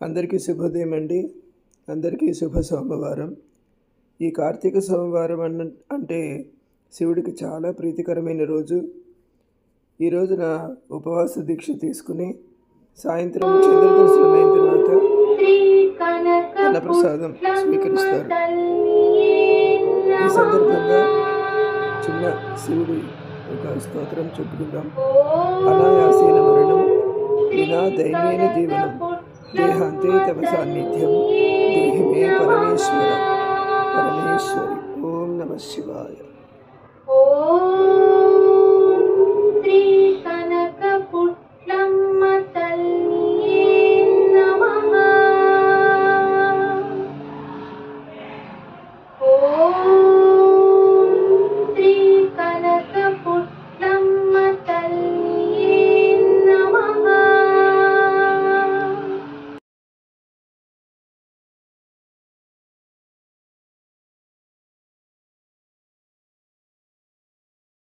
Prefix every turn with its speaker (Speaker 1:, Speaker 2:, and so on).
Speaker 1: అందరికీ శుభోదయం అండి. అందరికీ శుభ సోమవారం. ఈ కార్తీక సోమవారం అంటే శివుడికి చాలా ప్రీతికరమైన రోజు. ఈ రోజున ఉపవాస దీక్ష తీసుకుని సాయంత్రం చంద్రదర్శనం అయిన తర్వాత అన్నప్రసాదం స్వీకరిస్తారు. ఈ సందర్భంగా చిన్న శివుడి ఒక స్తోత్రం చెప్పుకుందాం. అనాయాసేన మరణం వినా దైన్యేన జీవనం దేహాంతే తవ సాన్నిధ్యం దేహి మే పరమేశ్వర పరమేశ్వరి. ఓం నమః శివాయ.
Speaker 2: ఓం శ్రీ